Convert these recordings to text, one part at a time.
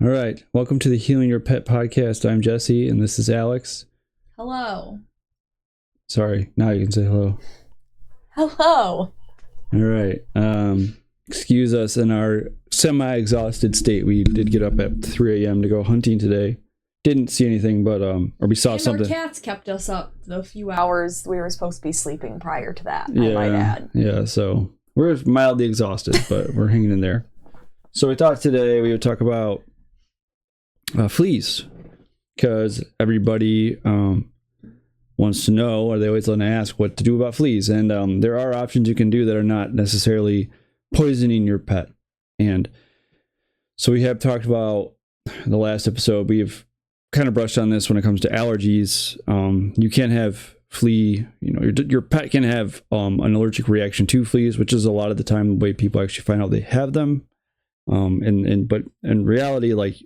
All right. Welcome to the Healing Your Pet podcast. I'm Jesse, and this is Alex. Hello. Sorry. Now you can say hello. Hello. All right. Excuse us in our semi-exhausted state. We did get up at 3 a.m. to go hunting today. Didn't see anything, but or we saw something. Our cats kept us up the few hours we were supposed to be sleeping prior to that. I might add. Yeah. So we're mildly exhausted, but we're hanging in there. So we thought today we would talk about fleas, because everybody wants to know, or they always want to ask what to do about fleas. And there are options you can do that are not necessarily poisoning your pet. And so we have talked about the last episode. We've kind of brushed on this when it comes to allergies. You can have flea, your pet can have an allergic reaction to fleas, which is a lot of the time the way people actually find out they have them. But in reality, like,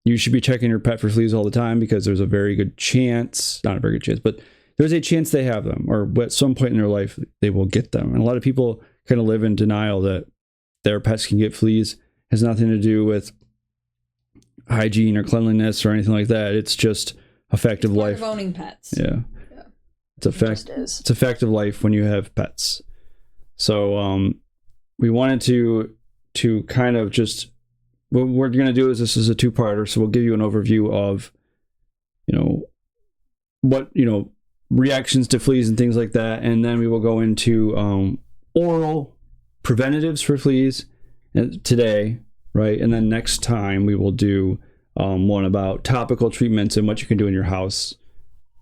you should be checking your pet for fleas all the time, because there's a very good chance, not a very good chance, but there's a chance they have them, or at some point in their life they will get them. And a lot of people kind of live in denial that their pets can get fleas. It has nothing to do with hygiene or cleanliness or anything like that. It's just a fact of life. Part of owning pets. Yeah. It's a fact. It's a fact of life when you have pets. So we wanted to kind of just, what we're going to do is, this is a two-parter, so we'll give you an overview of, what, reactions to fleas and things like that, and then we will go into oral preventatives for fleas today, right? And then next time we will do one about topical treatments and what you can do in your house,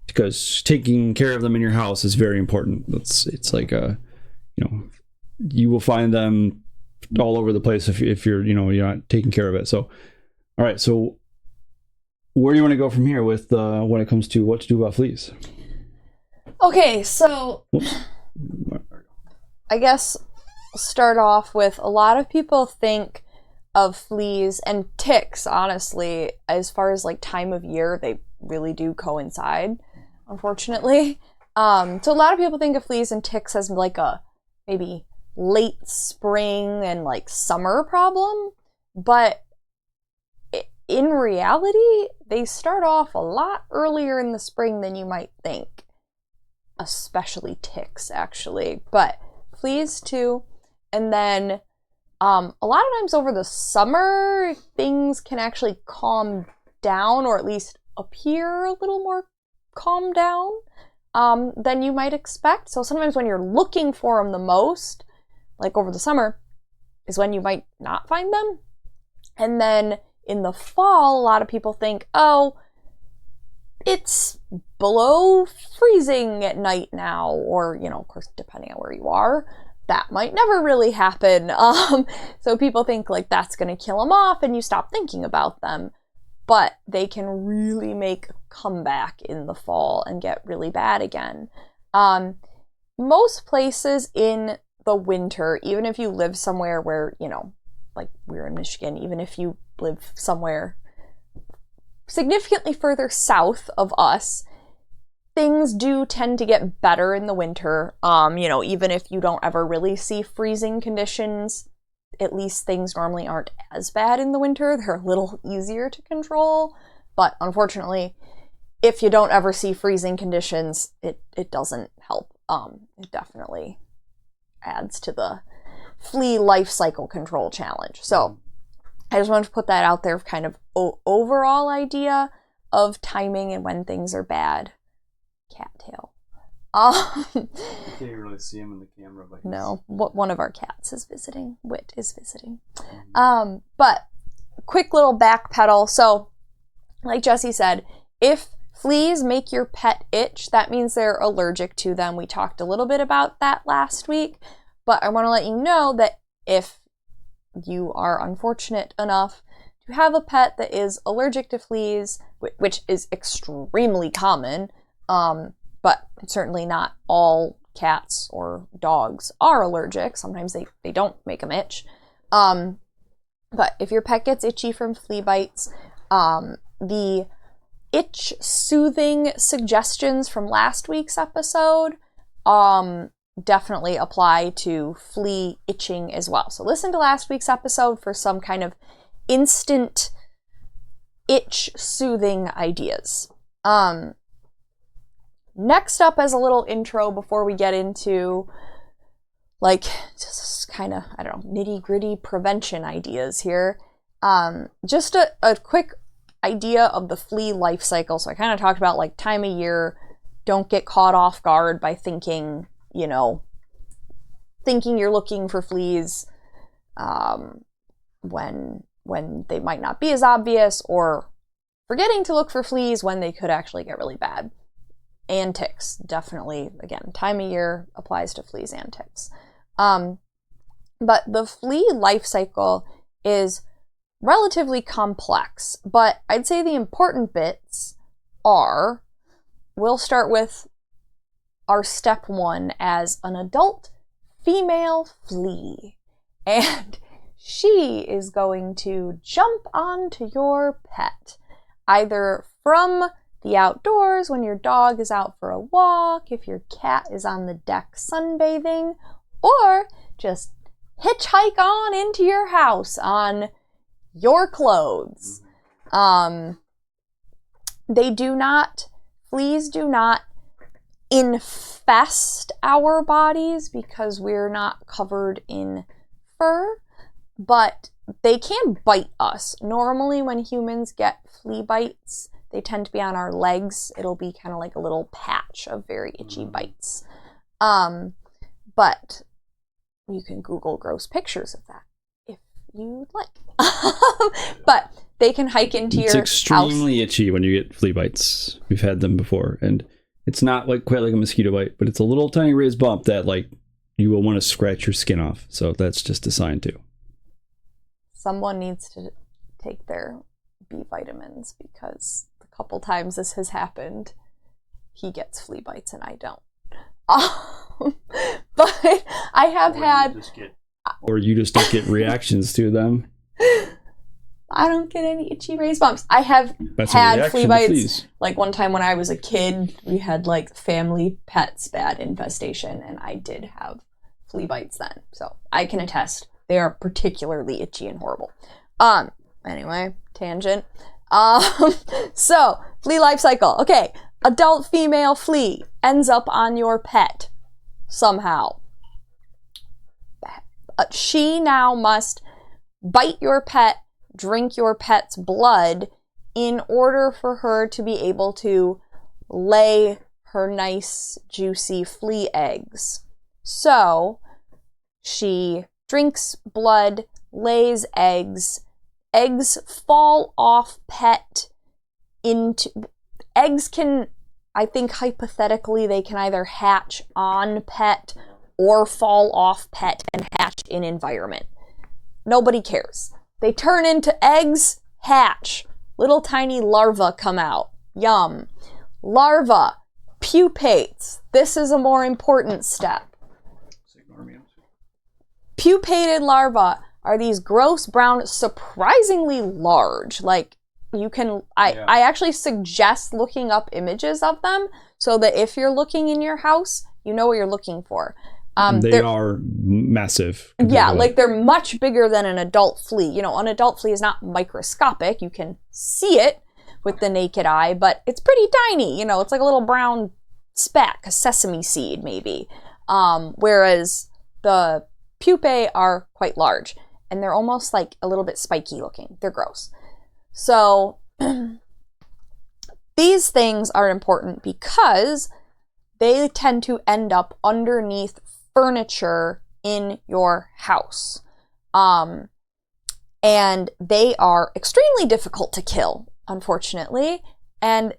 because taking care of them in your house is very important. It's like you will find them all over the place if you're not taking care of it. So, all right. So, where do you want to go from here with when it comes to what to do about fleas? Okay, so I guess we'll start off with, a lot of people think of fleas and ticks, honestly, as far as like time of year, they really do coincide, unfortunately. So a lot of people think of fleas and ticks as like a maybe late spring and like summer problem, but in reality, they start off a lot earlier in the spring than you might think, especially ticks, actually, but fleas too. And then a lot of times over the summer, things can actually calm down, or at least appear a little more calmed down than you might expect. So sometimes when you're looking for them the most, like over the summer, is when you might not find them. And then in the fall, a lot of people think, oh, it's below freezing at night now, or, of course, depending on where you are, that might never really happen. So people think like that's going to kill them off, and you stop thinking about them. But they can really make a comeback in the fall and get really bad again. Most places in the winter, even if you live somewhere where, like we're in Michigan, even if you live somewhere significantly further south of us, things do tend to get better in the winter. Even if you don't ever really see freezing conditions, at least things normally aren't as bad in the winter. They're a little easier to control. But unfortunately, if you don't ever see freezing conditions, it doesn't help. It definitely adds to the flea life cycle control challenge. So I just wanted to put that out there, kind of overall idea of timing and when things are bad. Cattail. You can't really see him in the camera, but no, one of our cats is visiting. Wit is visiting. But quick little backpedal. So, like Jesse said, if fleas make your pet itch, that means they're allergic to them. We talked a little bit about that last week, but I want to let you know that if you are unfortunate enough to have a pet that is allergic to fleas, which is extremely common, but certainly not all cats or dogs are allergic. Sometimes they don't make them itch. But if your pet gets itchy from flea bites, the itch soothing suggestions from last week's episode definitely apply to flea itching as well. So listen to last week's episode for some kind of instant itch soothing ideas. Next up, as a little intro before we get into like just kind of, I don't know, nitty gritty prevention ideas here. Just a quick idea of the flea life cycle. So I kind of talked about like time of year. Don't get caught off guard by thinking you're looking for fleas when they might not be as obvious, or forgetting to look for fleas when they could actually get really bad. And ticks, definitely, again, time of year applies to fleas and ticks. But the flea life cycle is relatively complex, but I'd say the important bits are, we'll start with our step one as an adult female flea. And she is going to jump onto your pet, either from the outdoors when your dog is out for a walk, if your cat is on the deck sunbathing, or just hitchhike on into your house on your clothes. Fleas do not infest our bodies because we're not covered in fur, but they can bite us. Normally when humans get flea bites, they tend to be on our legs. It'll be kind of like a little patch of very itchy bites. But you can Google gross pictures of that if you'd like. But they can hike into your house. It's extremely itchy when you get flea bites. We've had them before, and it's not like quite like a mosquito bite, but it's a little tiny raised bump that like you will want to scratch your skin off. So that's just a sign too. Someone needs to take their B vitamins, because the couple times this has happened, he gets flea bites and I don't. But I have had... Or you just don't get reactions to them. I don't get any itchy raised bumps. I have had flea bites. Like one time when I was a kid, we had like family pets bad infestation, and I did have flea bites then. So I can attest. They are particularly itchy and horrible. Anyway, tangent. So, flea life cycle. Okay, adult female flea ends up on your pet somehow. She now must bite your pet, drink your pet's blood in order for her to be able to lay her nice, juicy flea eggs. So, she drinks blood, lays eggs. Eggs fall off pet into... Eggs can, I think hypothetically, they can either hatch on pet or fall off pet and hatch in environment. Nobody cares. They turn into eggs, hatch. Little tiny larvae come out. Yum. Larva pupates. This is a more important step. Pupated larvae are these gross brown, surprisingly large. Like, you can, I actually suggest looking up images of them so that if you're looking in your house, you know what you're looking for. They are massive. Yeah, like they're much bigger than an adult flea. You know, an adult flea is not microscopic. You can see it with the naked eye, but it's pretty tiny. You know, it's like a little brown speck, a sesame seed maybe. Whereas the pupae are quite large, and they're almost like a little bit spiky looking. They're gross. So these things are important because they tend to end up underneath furniture in your house. And they are extremely difficult to kill, unfortunately. And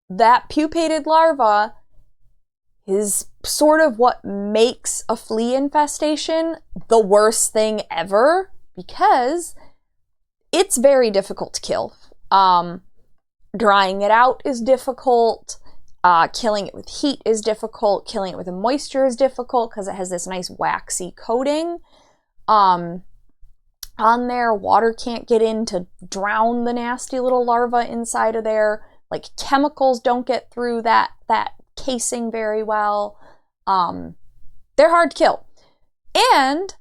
that pupated larva is sort of what makes a flea infestation the worst thing ever, because it's very difficult to kill. Drying it out is difficult. Killing it with heat is difficult. Killing it with moisture is difficult because it has this nice waxy coating on there. Water can't get in to drown the nasty little larva inside of there. Like, chemicals don't get through that casing very well. They're hard to kill. And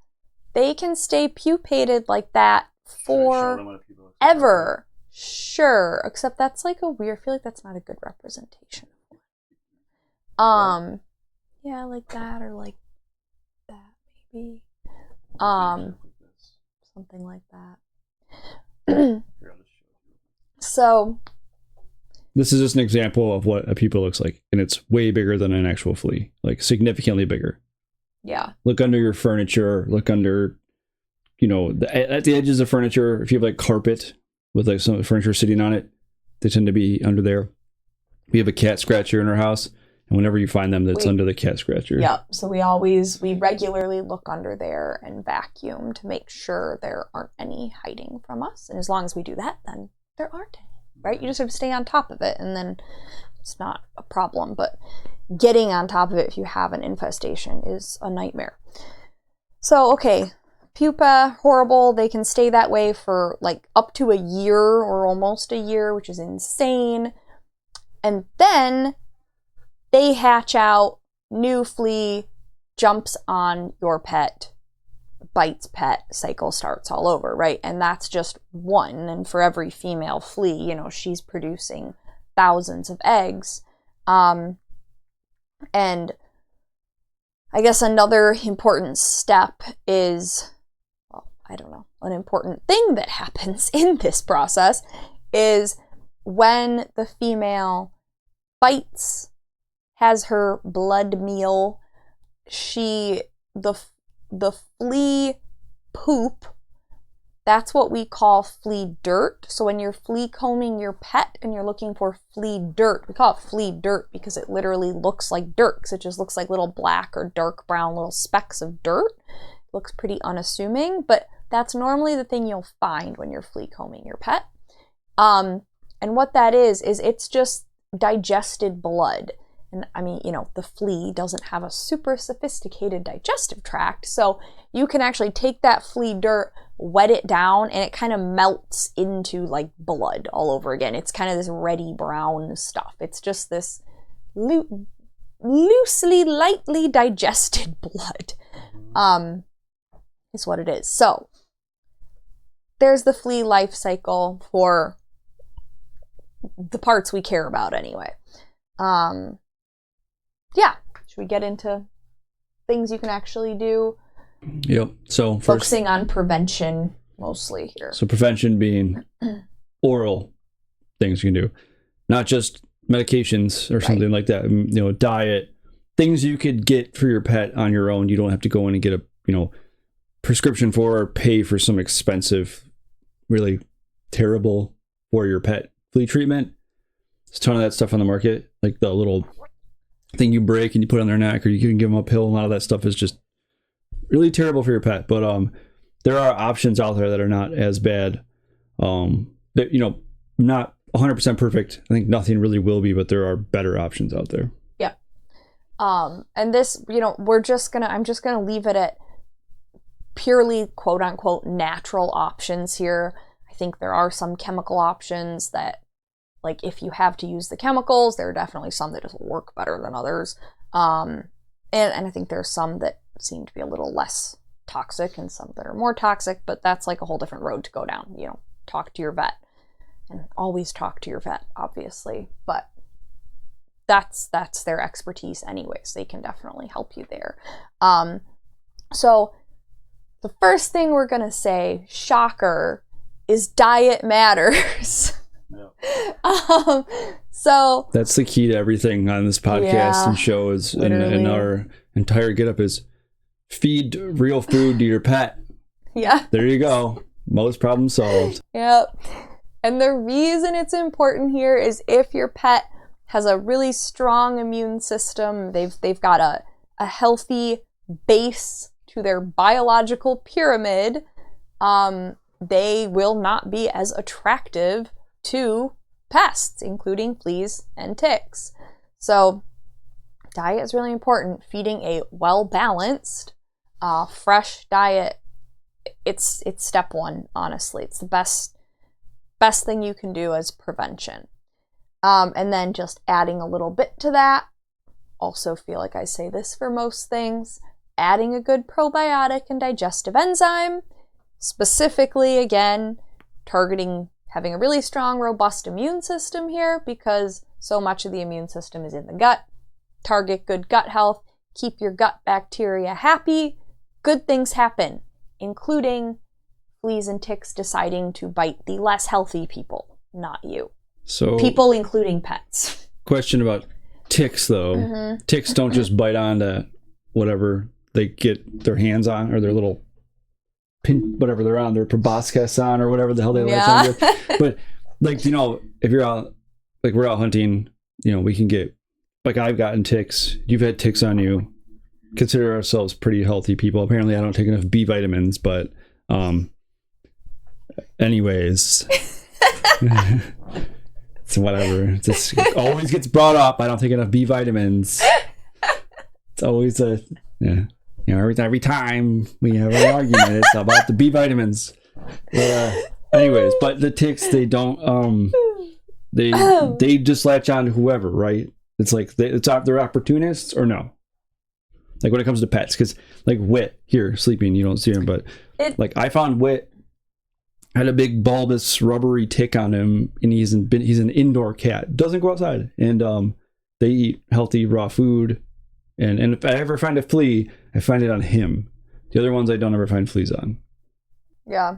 they can stay pupated like that forever. Sure, except that's like a weird, I feel like that's not a good representation. Yeah, like that or like that maybe. Something like that. So this is just an example of what a pupa looks like, and it's way bigger than an actual flea, like significantly bigger. yeah. Look under your furniture, look under, at the edges of furniture. If you have like carpet with like some furniture sitting on it, they tend to be under there. We have a cat scratcher in our house, and whenever you find them, that's under the cat scratcher. Yeah, so we regularly look under there and vacuum to make sure there aren't any hiding from us. And as long as we do that, then there aren't any, right? You just have to stay on top of it, and then it's not a problem. But getting on top of it if you have an infestation is a nightmare. So, okay, pupa, horrible. They can stay that way for like up to a year or almost a year, which is insane. And then they hatch out, new flea jumps on your pet, bites pet, cycle starts all over, right? And that's just one. And for every female flea, she's producing thousands of eggs. And I guess another important step is, an important thing that happens in this process is when the female bites, has her blood meal, the flea poop, that's what we call flea dirt. So when you're flea combing your pet and you're looking for flea dirt, we call it flea dirt because it literally looks like dirt, because it just looks like little black or dark brown little specks of dirt. It looks pretty unassuming, but that's normally the thing you'll find when you're flea combing your pet. And what that is it's just digested blood. And I mean, the flea doesn't have a super sophisticated digestive tract, so you can actually take that flea dirt, wet it down, and it kind of melts into like blood all over again. It's kind of this reddy brown stuff. It's just this loosely, lightly digested blood, is what it is. So there's the flea life cycle for the parts we care about anyway. Yeah, should we get into things you can actually do? Yep. So first, focusing on prevention mostly here. So prevention being oral things you can do, not just medications or something like that. Diet, things you could get for your pet on your own. You don't have to go in and get a prescription for or pay for some expensive, really terrible for your pet flea treatment. There's a ton of that stuff on the market, like the little thing you break and you put on their neck, or you can give them a pill. A lot of that stuff is just really terrible for your pet. But there are options out there that are not as bad. That not 100% perfect. I think nothing really will be, but there are better options out there. Yeah. And this, I'm just gonna leave it at purely quote unquote natural options here. I think there are some chemical options that, like, if you have to use the chemicals, there are definitely some that just work better than others. And I think there's some that seem to be a little less toxic and some that are more toxic, but that's like a whole different road to go down. Talk to your vet, and always talk to your vet, obviously, but that's their expertise anyways. They can definitely help you there. So the first thing we're gonna say, shocker, is diet matters. Yeah. So that's the key to everything on this podcast and show is, and our entire get up is feed real food to your pet. Yeah. There you go. Most problems solved. Yep. And the reason it's important here is if your pet has a really strong immune system, they've got a healthy base to their biological pyramid, they will not be as attractive to pests, including fleas and ticks. So diet is really important. Feeding a well-balanced, fresh diet, it's step one, honestly. It's the best thing you can do as prevention. And then just adding a little bit to that, also feel like I say this for most things, adding a good probiotic and digestive enzyme, specifically, again, targeting having a really strong, robust immune system here, because so much of the immune system is in the gut. Target good gut health, keep your gut bacteria happy, good things happen, including fleas and ticks deciding to bite the less healthy people, not you. So people, including pets. Question about ticks, though. Mm-hmm. Ticks don't just bite onto whatever they get their hands on, or their little whatever they're on, their proboscis on, or whatever the hell they latch on with. But like, you know, if you're out, like we're out hunting, you know, we can get, like I've gotten ticks. You've had ticks on you. Consider ourselves pretty healthy people. Apparently I don't take enough B vitamins, but anyways. It's whatever. It just always gets brought up. I don't take enough B vitamins. It's always you know, every time we have an argument, it's about the B vitamins. Anyways, but the ticks, they don't they just latch on to whoever, right? It's like they're opportunists, or no? Like when it comes to pets, because like Wit here sleeping, you don't see him, but like I found Wit had a big bulbous rubbery tick on him, and he's an indoor cat, doesn't go outside, and they eat healthy raw food, and if I ever find a flea, I find it on him. The other ones I don't ever find fleas on. Yeah.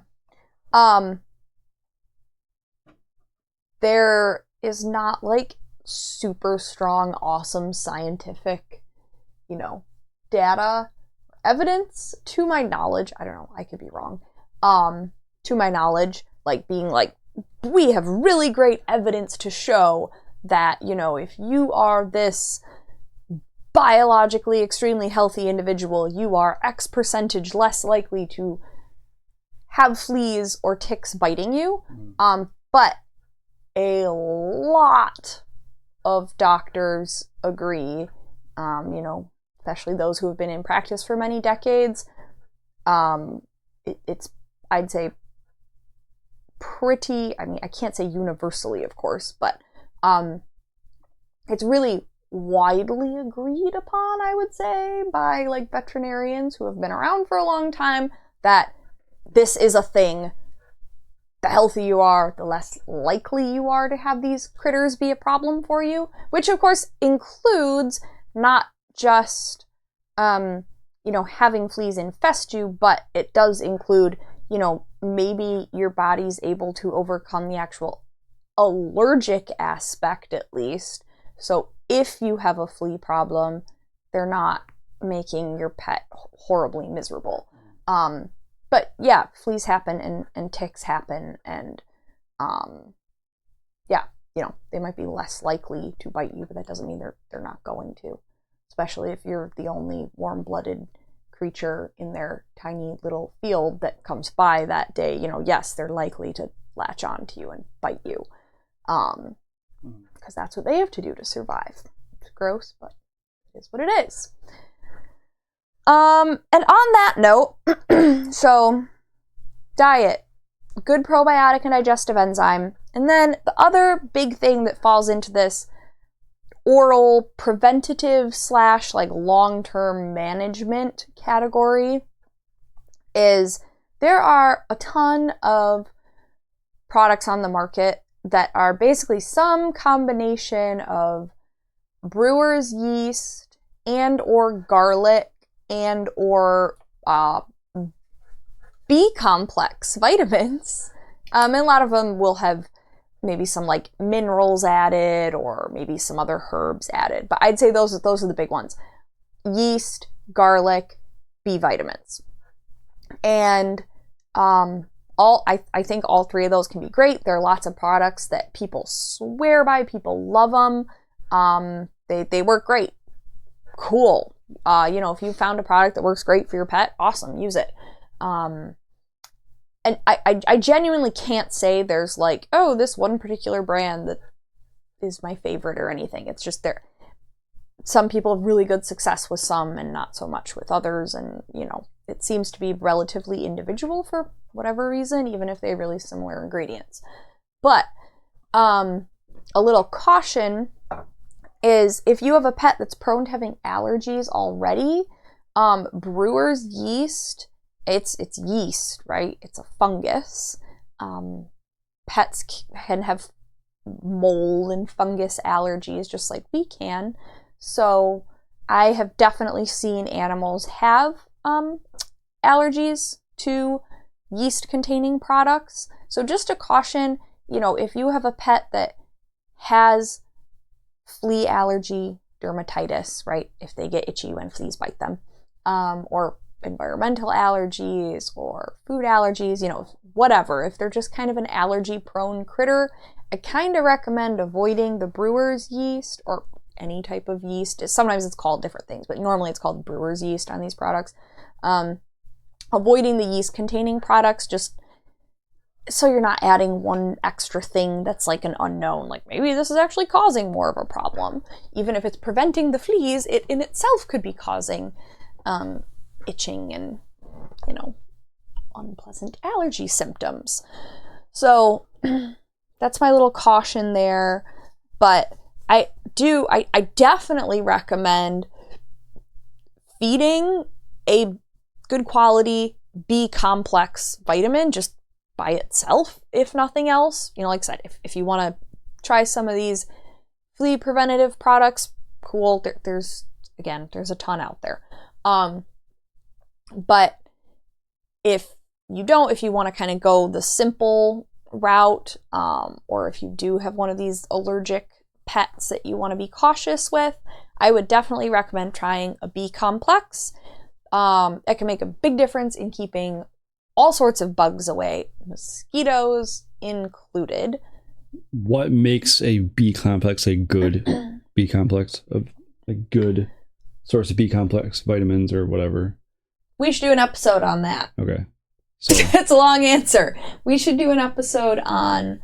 There is not like super strong, awesome scientific, you know, data, evidence to my knowledge. I don't know, I could be wrong. To my knowledge, like being like, we have really great evidence to show that, you know, if you are this biologically extremely healthy individual, you are X percentage less likely to have fleas or ticks biting you. But a lot of doctors agree, you know, especially those who have been in practice for many decades. It's, I'd say, pretty, I mean, I can't say universally, of course, but it's really widely agreed upon, I would say, by like veterinarians who have been around for a long time, that this is a thing. The healthier you are, the less likely you are to have these critters be a problem for you, which of course includes not just, you know, having fleas infest you, but it does include, you know, maybe your body's able to overcome the actual allergic aspect, at least. So if you have a flea problem, they're not making your pet horribly miserable. But yeah, fleas happen and ticks happen, and yeah, you know, they might be less likely to bite you, but that doesn't mean they're not going to, especially if you're the only warm-blooded creature in their tiny little field that comes by that day. You know, yes, they're likely to latch on to you and bite you, because that's what they have to do to survive. It's gross, but it is what it is. And on that note, so diet, good probiotic and digestive enzyme, and then the other big thing that falls into this oral preventative / like long-term management category is there are a ton of products on the market that are basically some combination of brewer's yeast and or garlic and or B complex vitamins, and a lot of them will have maybe some like minerals added or maybe some other herbs added, but I'd say those are the big ones: yeast, garlic, B vitamins, and I think all three of those can be great. There are lots of products that people swear by, people love them. They work great. Cool. You know, if you found a product that works great for your pet, awesome, use it. And I genuinely can't say there's like, oh, this one particular brand that is my favorite or anything. It's just some people have really good success with some and not so much with others. And, you know, it seems to be relatively individual for whatever reason, even if they have really similar ingredients. But a little caution is if you have a pet that's prone to having allergies already, brewer's yeast, it's yeast, right? It's a fungus. pets can have mold and fungus allergies just like we can. So I have definitely seen animals have allergies to yeast containing products. So just a caution, if you have a pet that has flea allergy, dermatitis, right? If they get itchy when fleas bite them, or environmental allergies or food allergies, whatever. If they're just kind of an allergy prone critter, I kind of recommend avoiding the brewer's yeast or any type of yeast. Sometimes it's called different things, but normally it's called brewer's yeast on these products. Avoiding the yeast containing products, just so you're not adding one extra thing that's like an unknown. Like maybe this is actually causing more of a problem. Even if it's preventing the fleas, it in itself could be causing itching and, unpleasant allergy symptoms. So that's my little caution there. But I definitely recommend feeding a good quality B complex vitamin just by itself, if nothing else. Like I said, if you want to try some of these flea preventative products, cool. There's a ton out there. But if you want to kind of go the simple route, or if you do have one of these allergic pets that you want to be cautious with, I would definitely recommend trying a B complex. It can make a big difference in keeping all sorts of bugs away, mosquitoes included. What makes a B complex a good B complex, a good source of B complex vitamins or whatever? We should do an episode on that. Okay. So it's a long answer. We should do an episode on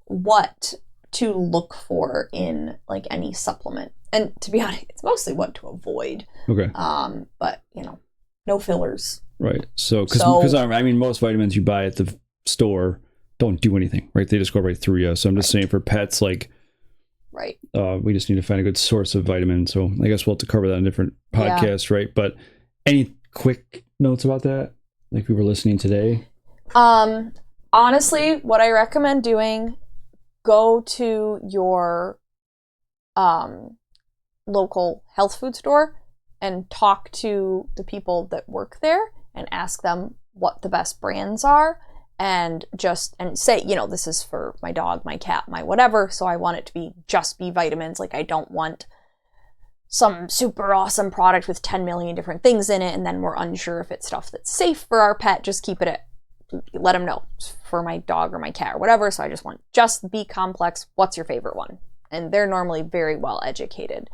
what to look for in like any supplement. And to be honest, it's mostly what to avoid. Okay. But no fillers. Right. So because most vitamins you buy at the store don't do anything, right? They just go right through you. So I'm just saying for pets, like, right. We just need to find a good source of vitamin. So I guess we'll have to cover that in a different podcast, right? But any quick notes about that? Like we were listening today? Honestly, what I recommend doing, go to your local health food store and talk to the people that work there and ask them what the best brands are, and say, this is for my dog, my cat, my whatever, so I want it to be just B vitamins. Like I don't want some super awesome product with 10 million different things in it and then we're unsure if it's stuff that's safe for our pet. Just keep it at, let them know it's for my dog or my cat or whatever. So I just want just B complex. What's your favorite one? And they're normally very well educated.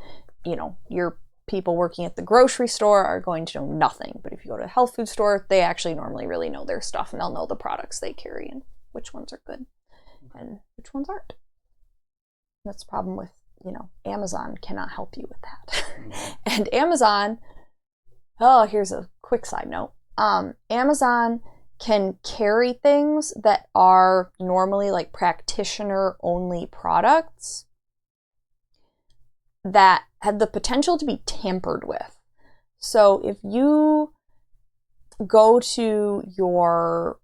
Your people working at the grocery store are going to know nothing. But if you go to a health food store, they actually normally really know their stuff and they'll know the products they carry and which ones are good and which ones aren't. That's the problem with, Amazon cannot help you with that. And Amazon, here's a quick side note. Amazon can carry things that are normally like practitioner only products that have the potential to be tampered with. So if you go to your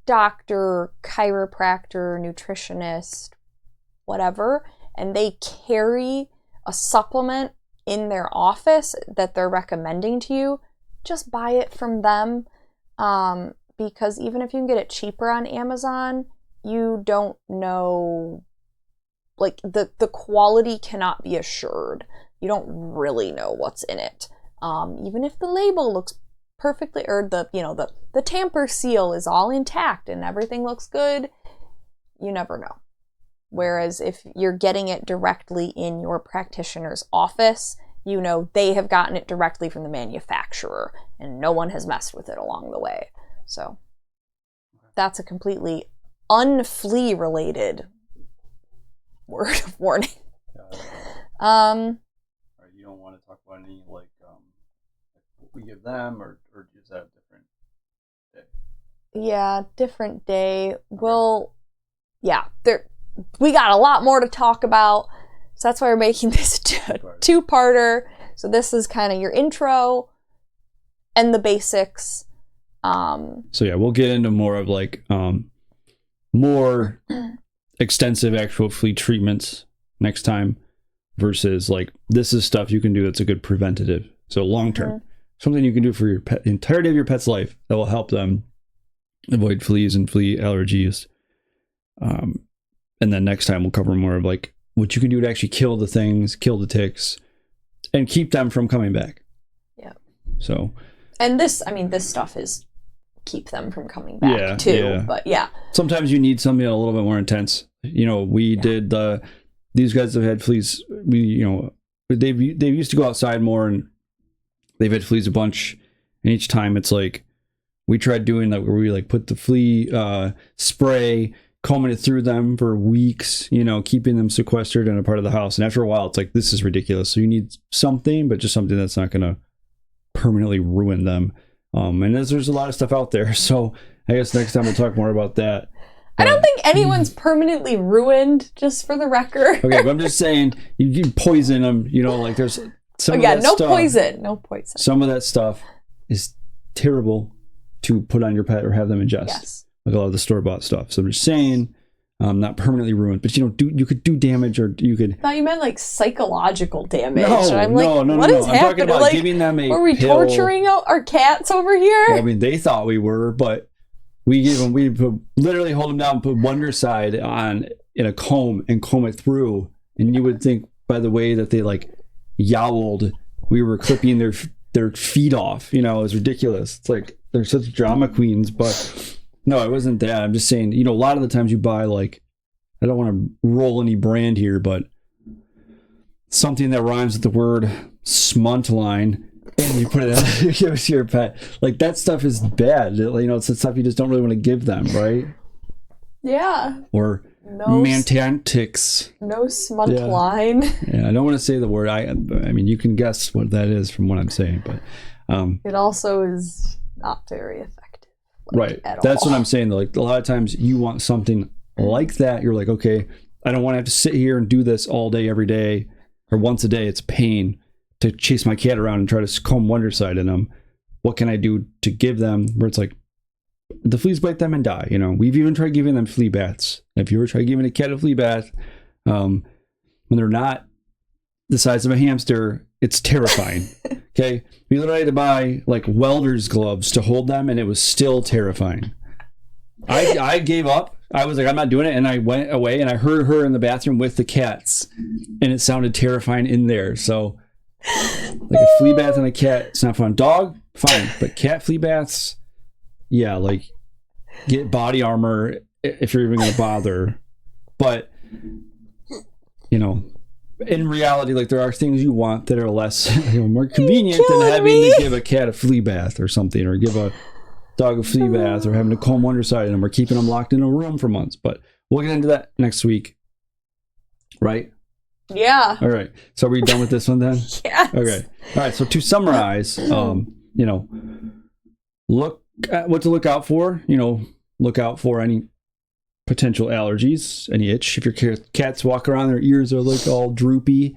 doctor, chiropractor, nutritionist, whatever, and they carry a supplement in their office that they're recommending to you, just buy it from them. Because even if you can get it cheaper on Amazon, you don't know, like the quality cannot be assured. You don't really know what's in it. Even if the label looks perfectly, or the tamper seal is all intact and everything looks good, you never know. Whereas if you're getting it directly in your practitioner's office, they have gotten it directly from the manufacturer and no one has messed with it along the way. So that's a completely unflea related word of warning. You don't want to talk about any what we give them, or is that a different day? Yeah, different day. We got a lot more to talk about, so that's why we're making this two-parter. So this is kind of your intro and the basics. So yeah, we'll get into more of more extensive actual flea treatments next time versus like this is stuff you can do that's a good preventative. So long term, something you can do for your pet, the entirety of your pet's life that will help them avoid fleas and flea allergies. And then next time we'll cover more of like what you can do to actually kill the things, kill the ticks, and keep them from coming back. Yeah. So. And this stuff is keep them from coming back too. Yeah. But yeah. Sometimes you need something a little bit more intense. You know, we did these guys have had fleas. They used to go outside more, and they've had fleas a bunch. And each time it's like we tried doing that where we like put the flea spray, combing it through them for weeks, keeping them sequestered in a part of the house. And after a while, it's like, this is ridiculous. So you need something, but just something that's not going to permanently ruin them. And there's a lot of stuff out there. So I guess next time we'll talk more about that. I don't think anyone's permanently ruined, just for the record. Okay, but I'm just saying, you can poison them, like there's some of that stuff. No poison. Some of that stuff is terrible to put on your pet or have them ingest. Yes. Like a lot of the store-bought stuff. So I'm just saying, not permanently ruined, but you could do damage, or you could. I thought you meant like psychological damage. No, I'm like, no. What is I'm happening? talking about like, giving them a Were we pill. Torturing our cats over here? Well, I mean, they thought we were, but we literally hold them down, and put Wondercide on in a comb and comb it through, and you would think by the way that they like yowled, we were clipping their feet off. It was ridiculous. It's like they're such drama queens, but. No, it wasn't that. I'm just saying, a lot of the times you buy, like, I don't want to roll any brand here, but something that rhymes with the word smuntline, and you put it to your pet. Like, that stuff is bad. It's the stuff you just don't really want to give them, right? Yeah. Or Ticks. No smuntline. Yeah, I don't want to say the word. I mean, you can guess what that is from what I'm saying, but... it also is not very effective. Right. That's what I'm saying. Like a lot of times you want something like that. You're like, okay, I don't want to have to sit here and do this all day, every day, or once a day. It's pain to chase my cat around and try to comb Wondercide in them. What can I do to give them where it's like the fleas bite them and die? We've even tried giving them flea baths. If you ever try giving a cat a flea bath, when they're not the size of a hamster, it's terrifying. Okay, we literally had to buy like welder's gloves to hold them, and it was still terrifying. I gave up. I was like, I'm not doing it, and I went away, and I heard her in the bathroom with the cats, and it sounded terrifying in there. So, like a flea bath and a cat, it's not fun. Dog, fine, but cat flea baths, yeah, like get body armor if you're even gonna bother. But in reality, like there are things you want that are less, more convenient than having to give a cat a flea bath or something, or give a dog a flea bath, or having to comb Wondercide in them, or keeping them locked in a room for months. But we'll get into that next week, right? Yeah. All right. So are we done with this one then? Yes. Okay. All right. So to summarize, look at what to look out for. Look out for any potential allergies, any itch. If your cats walk around, their ears are like all droopy,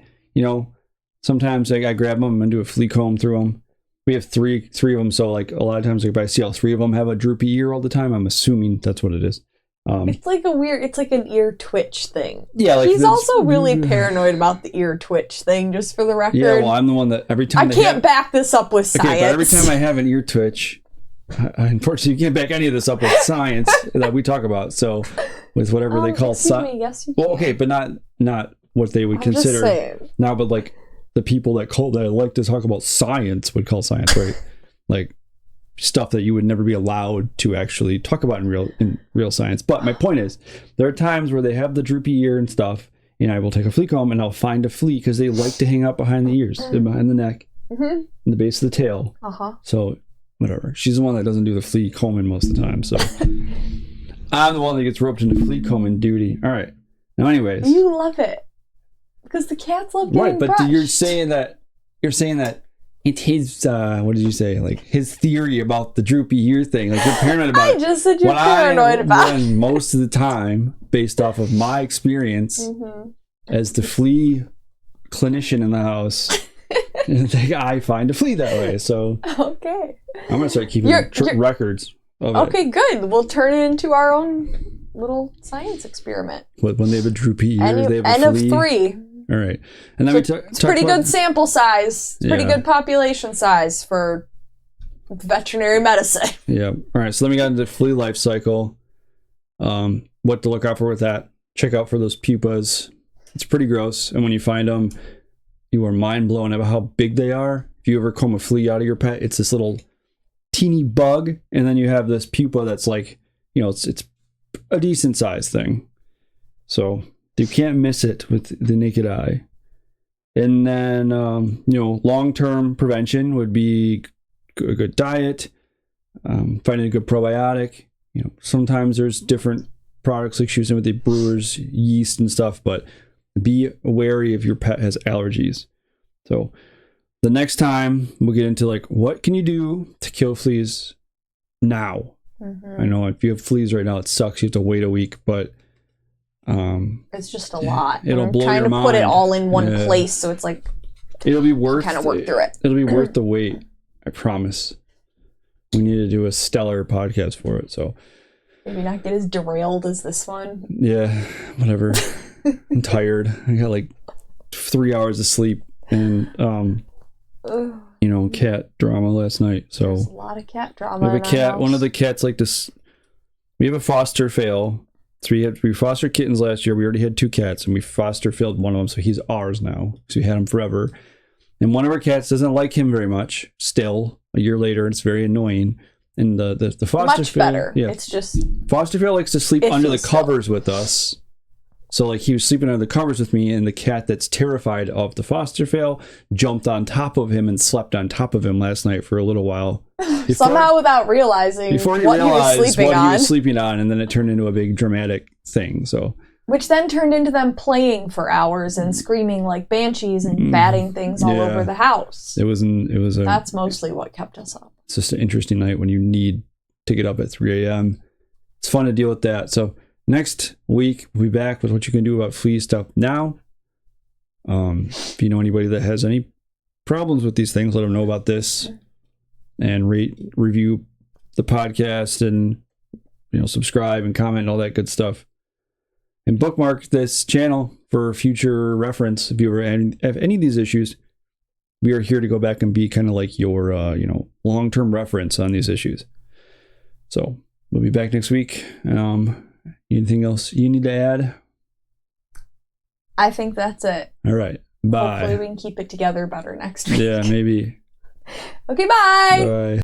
sometimes I grab them and do a flea comb through them. We have three of them, so like a lot of times if I see all three of them have a droopy ear all the time, I'm assuming that's what it is. It's like an ear twitch thing. Yeah, like he's also really paranoid about the ear twitch thing, just for the record. Yeah, well, I'm the one that every time I can't back this up with science. Okay, but every time I have an ear twitch, unfortunately, you can't back any of this up with science that we talk about. So, with whatever they call science. Yes, you can. Well, okay, but not what they would consider now. But like the people that like to talk about science would call science, right? Like stuff that you would never be allowed to actually talk about in real science. But my point is, there are times where they have the droopy ear and stuff, and I will take a flea comb and I'll find a flea because they like to hang out behind the ears, behind the neck, in the base of the tail. So. Whatever. She's the one that doesn't do the flea combing most of the time. So I'm the one that gets roped into flea combing duty. All right. Now, anyways. You love it. Because the cats love getting brushed. But you're saying that it's his, what did you say? Like his theory about the droopy ear thing. Like you're paranoid about it. I just said you're paranoid about it. Most of the time, based off of my experience as the flea clinician in the house, I find a flea that way. So okay, I'm gonna start keeping records of it. Okay, good. We'll turn it into our own little science experiment. What, when they have a droopy ear, they have a N of flea? 3. All right. And then It's pretty good sample size. It's pretty Yeah. good population size for veterinary medicine. Yeah. All right. So then we got into flea life cycle. What to look out for with that. Check out for those pupas. It's pretty gross. And when you find them, you are mind blown about how big they are. If you ever comb a flea out of your pet, it's this little teeny bug. And then you have this pupa that's like, you know, it's a decent sized thing. So you can't miss it with the naked eye. And then, you know, long-term prevention would be a good diet, finding a good probiotic. You know, sometimes there's different products like using with the brewer's yeast and stuff, but be wary if your pet has allergies. So the next time we'll get into like, what can you do to kill fleas now? Mm-hmm. I know if you have fleas right now, it sucks. You have to wait a week, but it's just a lot. It'll blow your mind. I'm trying to put it all in one place, so it's like it'll be worth kind of work through it. It'll be worth the wait. I promise. We need to do a stellar podcast for it. So maybe not get as derailed as this one. Yeah, whatever. I'm tired. I got like 3 hours of sleep and you know, cat drama last night. So there's a lot of cat drama. We have a cat. One of the cats like this. We have a foster fail. So we fostered kittens last year. We already had 2 cats, and we foster failed one of them, so he's ours now. So we had him forever. And one of our cats doesn't like him very much. Still, a year later, it's very annoying. And the foster much fail, better. Yeah, it's just foster fail likes to sleep under the covers with us. So like he was sleeping under the covers with me, and the cat that's terrified of the foster fail jumped on top of him and slept on top of him last night for a little while. Somehow without realizing before he realized what he was sleeping on, and then it turned into a big dramatic thing. So which then turned into them playing for hours and screaming like banshees and batting things all over the house. That's mostly what kept us up. It's just an interesting night when you need to get up at 3 a.m. It's fun to deal with that. So next week, we'll be back with what you can do about flea stuff now. If you know anybody that has any problems with these things, let them know about this and review the podcast and, you know, subscribe and comment and all that good stuff. And bookmark this channel for future reference. If you ever have any of these issues, we are here to go back and be kind of like your, you know, long-term reference on these issues. So we'll be back next week. Anything else you need to add? I think that's it. All right. Bye. Hopefully we can keep it together better next week. Yeah, maybe. Okay, bye. Bye.